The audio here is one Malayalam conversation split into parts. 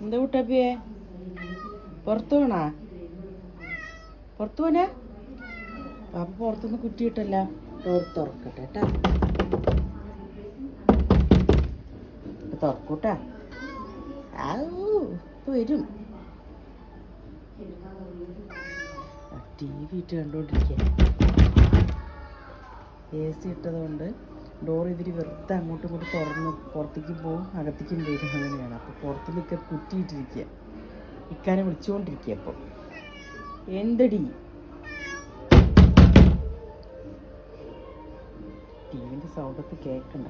എന്താ കുട്ടാപ്പിയെ പുറത്തു പോണാ? പുറത്തു പോനാ? പാപ്പ പുറത്തുനിന്ന് കുറ്റിയിട്ടല്ല. ഡോർ തുറക്കട്ടെ കേട്ടാ, തുറക്കൂട്ടാ. വരും. ടി വി ഇട്ട് കണ്ടോണ്ടിരിക്കുക. AC ഇട്ടതുകൊണ്ട് ഡോർ ഇതിരി വെറുതെ അങ്ങോട്ടും ഇങ്ങോട്ടും തുറന്ന് പുറത്തേക്കും പോവും അകത്തേക്കും വരും. അങ്ങനെയാണ്. അപ്പോൾ പുറത്ത് നിൽക്കുക കുറ്റിയിട്ടിരിക്കുക. ഇക്കാനെ വിളിച്ചുകൊണ്ടിരിക്കുക. അപ്പോൾ എന്തടി ടിവിൻ്റെ സൗണ്ടൊക്കെ കേൾക്കണ്ട.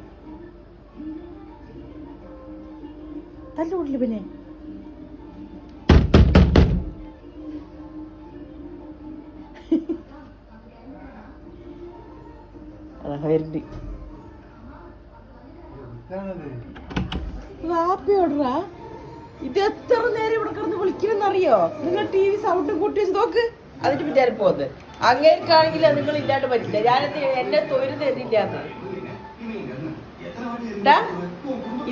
തല്ലുകൂടില്ല പിന്നെ. വരുന്നുണ്ട്. വാപ്പിയോടാ ഇത് എത്ര നേരം ഇവിടെ കിടന്ന് വിളിക്കണമെന്നറിയോ? നിങ്ങൾ TV സൗണ്ട് കൂട്ടി വെച്ച് നോക്ക്. അതിന്റെ പിന്നാലെ പോകുന്നത് അങ്ങേക്കാണെങ്കിൽ നിങ്ങൾ ഇല്ലാണ്ട് പറ്റില്ല. ഞാനത് എന്നെ തൊഴിൽ തരില്ലാന്ന്.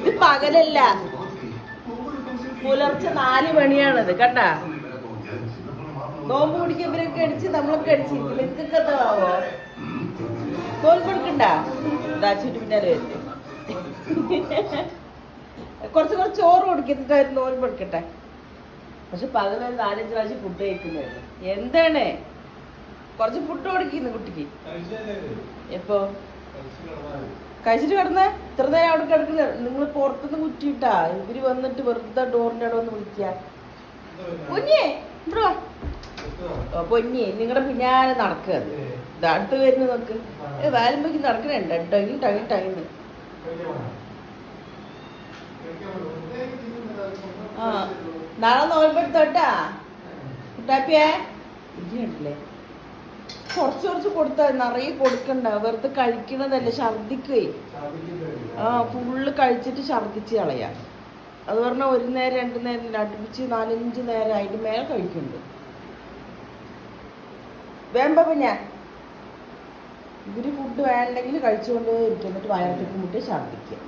ഇത് പകലല്ല, പുലർച്ചെ 4 മണിയാണത്. കണ്ട നോമ്പ് പിടിക്കുമ്പോഴൊക്കെ അടിച്ച് നമ്മളൊക്കെ അടിച്ച് നിനക്കൊക്കെ എന്താവോ? നോമ്പ് എടുക്കണ്ട. ദാച്ചിട്ട് പിന്നാലെ വരും. കുറച്ച് ചോറ് കൊടുക്കുന്നതായിരുന്നു. നോമ്പ് എടുക്കട്ടെ. പക്ഷെ പകൽ 4-5 പ്രാവശ്യം ഫുഡ് കഴിക്കുന്നതായിരുന്നു. എന്താണ് കുറച്ച് ഫുഡ് കൊടുക്കുന്നു കുട്ടിക്ക്. എപ്പോ കഴിച്ചിട്ട് കിടന്നേ? ഇത്ര നേരം അവിടെ കിടക്കുന്ന നിങ്ങൾ പുറത്തുനിന്ന് കുറ്റിയിട്ടാ. ഇവര് വന്നിട്ട് വെറുതെ ഡോറിന്റെ അവിടെ വന്ന് വിളിക്കുക. പൊന്നിയേ ഇവിടെ വാ. പൊന്നിയെ നിങ്ങളുടെ പിന്നാലെ നടക്കുക. അടുത്ത് വരുന്ന നോക്ക്. വാലുമ്പേക്ക് നടക്കണുണ്ട്. Time time time. ആ നാളെ നോമ്പെടുത്തോട്ടാ കുട്ടാപ്പിയെ. ഇല്ലേ കുറച്ച് കുറച്ച് കൊടുത്താൽ നിറയെ കൊടുക്കണ്ട. വെറുതെ കഴിക്കണതല്ലേ, ഛർദിക്കേ. ഫുള്ള് കഴിച്ചിട്ട് ഛർദിച്ച് കളയാ. അത് പറഞ്ഞാൽ 1 നേരം 2 നേരം അടുപ്പിച്ച് 4-5 നേരം അതിന് മേലെ കഴിക്കുന്നുണ്ട്. വേമ്പ പിന്നെ ഇവര് ഫുഡ് വേണ്ടെങ്കിൽ കഴിച്ചുകൊണ്ട് ഇരിക്കും. എന്നിട്ട് വയറത്തേക്ക് മുട്ടി ഛർദിക്കുക.